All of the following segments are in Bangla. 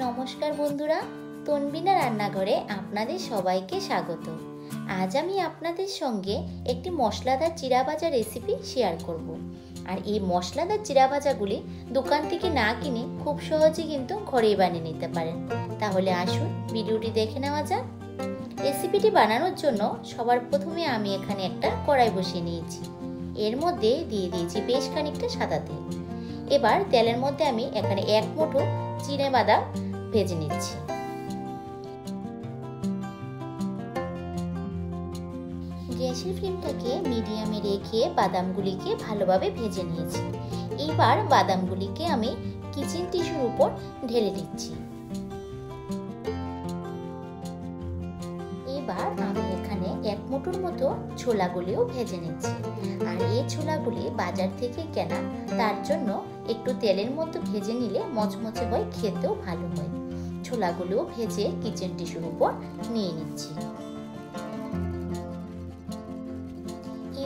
নমস্কার বন্ধুরা, তনবিনা রান্নাঘরে আপনাদের সবাইকে স্বাগত। আজ আমি আপনাদের সঙ্গে একটি মশলাদার চিড়া ভাজা রেসিপি শেয়ার করব। আর এই মশলাদার চিড়া ভাজাগুলি দোকান থেকে না কিনে খুব সহজে কিন্তু ঘরেই বানিয়ে নিতে পারেন। তাহলে আসুন ভিডিওটি দেখে নেওয়া যাক। রেসিপিটি বানানোর জন্য সবার প্রথমে আমি এখানে একটা কড়াই বসিয়ে নিয়েছি। এর মধ্যে দিয়ে দিয়েছি বেশ খানিকটা সাদা তেল। এবার তেলের মধ্যে আমি এখানে এক মুঠো চিনে বাদাম ভেজে নিচ্ছি। গ্যাসের ফ্লেমটাকে মিডিয়ামে রেখে বাদামগুলিকে ভালোভাবে ভেজে নিয়েছি। এবার বাদামগুলিকে আমি কিচেন টিস্যুর উপর ঢেলে দিচ্ছি। এবার আমি এখানে এক মুঠোর মতো ছোলাগুলিও ভেজে নিচ্ছি। আর এই ছোলাগুলি বাজার থেকে কেনা, তার জন্য একটু তেলের মধ্যে ভেজে নিলে মচমচে হয়, খেতেও ভালো হয়। ছোলাগুলোও ভেজে কিচেন টিস্যুর উপর নিয়ে নিচ্ছি।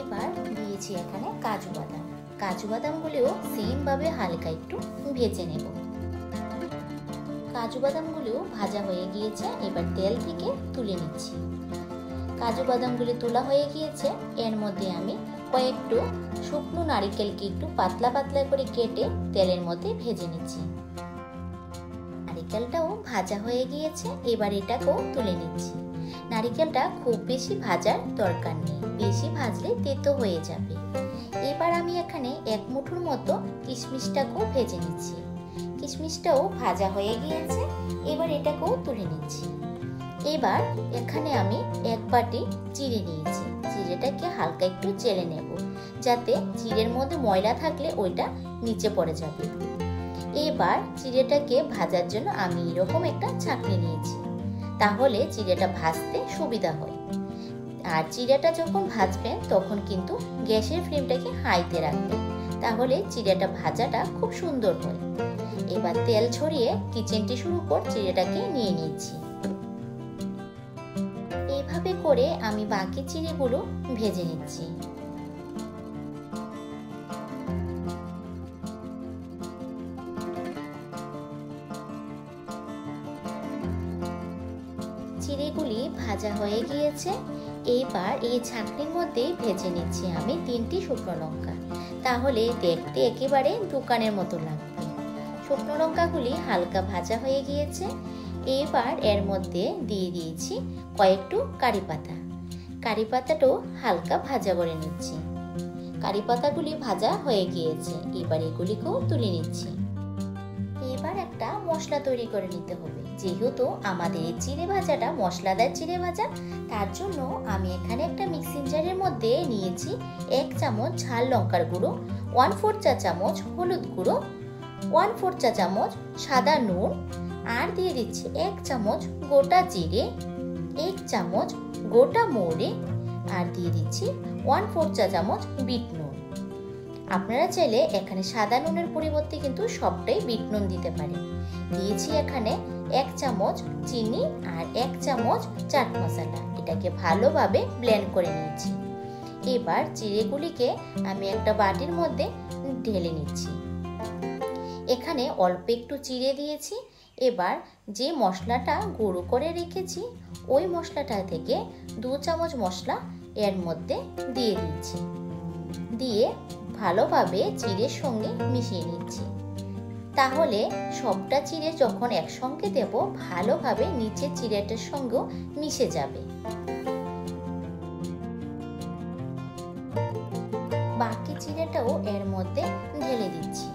এবার দিয়েছি এখানে কাজু বাদাম। কাজু বাদামগুলিও সেম ভাবে হালকা একটু ভেজে নেব। কাজু বাদামগুলিও ভাজা হয়ে গিয়েছে, এবার তেল থেকে তুলে নিচ্ছি। কাজু বাদামগুলি তোলা হয়ে গিয়েছে। এর মধ্যে আমি কয়েকটু শুকনো নারিকেলকে একটু পাতলা পাতলা করে কেটে তেলের মধ্যে ভেজে নিচ্ছি। নারিকেলটাও ভাজা হয়ে গিয়েছে, এবার এটাকেও তুলে নিচ্ছি। নারিকেলটা খুব বেশি ভাজার দরকার নেই, বেশি ভাজলে তেতো হয়ে যাবে। এবার আমি এখানে এক মুঠোর মতো কিশমিশটাকেও ভেজে নিচ্ছি। কিশমিশটাও ভাজা হয়ে গিয়েছে, এবার এটাকেও তুলে নিচ্ছি। এবার এখানে আমি এক বাটি চিড়ে নিয়েছি। চিড়েটাকে হালকা একটু চেলে নেব, যাতে চিড়ের মধ্যে ময়লা থাকলে ওইটা নিচে পড়ে যাবে। এবার চিড়েটাকে ভাজার জন্য আমি এরকম একটা ছাঁকনি নিয়েছি, তাহলে চিড়েটা ভাজতে সুবিধা হয়। আর চিড়েটা যখন ভাজবেন তখন কিন্তু গ্যাসের ফ্লেমটাকে হাইতে রাখবেন, তাহলে চিড়েটা ভাজাটা খুব সুন্দর হয়। এবার তেল ছড়িয়ে কিচেন টিস্যুর উপর চিড়েটাকে নিয়ে নিচ্ছি। এইভাবে করে আমি বাকি চিড়েগুলো ভেজে নিচ্ছি। চিড়েগুলি ভাজা হয়ে গিয়েছে। এইবার এই ছাঁকনির মধ্যে ভেজে নিচ্ছি আমি 3টি শুকনো লঙ্কা, তাহলে দেখতে একেবারে দোকানের মতো লাগবে। শুকনো লঙ্কাগুলি হালকা ভাজা হয়ে গিয়েছে। এবার এর মধ্যে দিয়ে দিয়েছি কয়েকটু কারি পাতা। কারি পাতাটাও হালকা ভাজা করে নিচ্ছি। কারি পাতাগুলি ভাজা হয়ে গিয়েছে, এবার এগুলিকেও তুলে নিচ্ছি। এবার একটা মশলা তৈরি করে নিতে হবে। যেহেতু আমাদের এই চিড়ে ভাজাটা মশলাদার চিড়ে ভাজা, তার জন্য আমি এখানে একটা মিক্সিং জারের মধ্যে নিয়েছি 1 চামচ ঝাল লঙ্কার গুঁড়ো, 1/4 চা চামচ হলুদ গুঁড়ো, 1/4 চা চামচ সাদা নুন, আর দিয়ে দিচ্ছি 1 চামচ গোটা জিরে, 1 চামচ গোটা মৌরি, আর দিয়ে দিচ্ছি 1/4 চা চামচ বিট নুন। আপনারা চাইলে এখানে সাদা নুনের পরিবর্তে কিন্তু সবটাই বিট নুন দিতে পারেন। দিয়েছি এখানে 1 চামচ চিনি আর 1 চামচ চাট মশলা। এটাকে ভালোভাবে ব্লেন্ড করে নিয়েছি। এবার চিড়েগুলিকে আমি একটা বাটির মধ্যে ঢেলে নিচ্ছি। এখানে অল্প একটু চিড়ে দিয়েছি। এবার যে মশলাটা গুঁড়ো করে রেখেছি, ওই মশলাটা থেকে 2 চামচ মশলা এর মধ্যে দিয়ে দিচ্ছি। দিয়ে ভালোভাবে চিড়ের সঙ্গে মিশিয়ে নিচ্ছি। তাহলে সবটা চিড়ে যখন একসঙ্গে দেব, ভালোভাবে নিচের চিড়েটার সঙ্গেও মিশে যাবে। বাকি চিড়েটাও এর মধ্যে ঢেলে দিচ্ছি।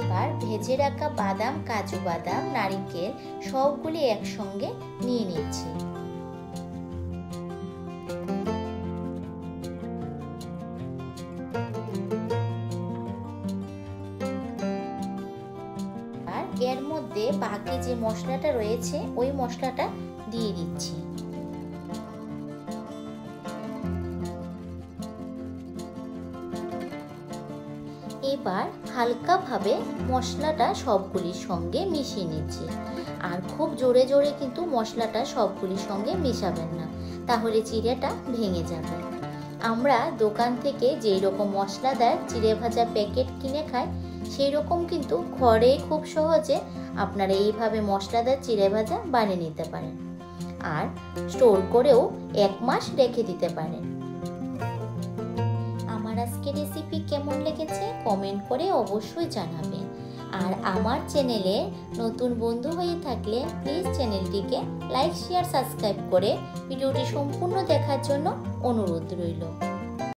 এবার ভেজে রাখা বাদাম, কাজু বাদাম, নারিকেল সবগুলি একসঙ্গে নিয়ে নিচ্ছি। আর এর মধ্যে বাকি যে মশলাটা রয়েছে, ওই মশলাটা দিয়ে দিচ্ছি। এবার হালকাভাবে মশলাটা সবগুলির সঙ্গে মিশিয়ে নিচ্ছি। আর খুব জোরে জোরে কিন্তু মশলাটা সবগুলির সঙ্গে মেশাবেন না, তাহলে চিড়েটা ভেঙে যাবে। আমরা দোকান থেকে যেই রকম মশলাদার চিড়ে ভাজা প্যাকেট কিনে খাই সেই রকম কিন্তু ঘরে খুব সহজে আপনারা এইভাবে মশলাদার চিড়ে ভাজা বানিয়ে নিতে পারেন আর স্টোর করেও 1 মাস রেখে দিতে পারেন। আমার আজকের রেসিপি কেমন লেগেছে কমেন্ট করে অবশ্যই জানাবেন। আর আমার চ্যানেলে নতুন বন্ধু হয়ে থাকলে প্লিজ চ্যানেলটিকে লাইক শেয়ার সাবস্ক্রাইব করে ভিডিওটি সম্পূর্ণ দেখার জন্য অনুরোধ রইল।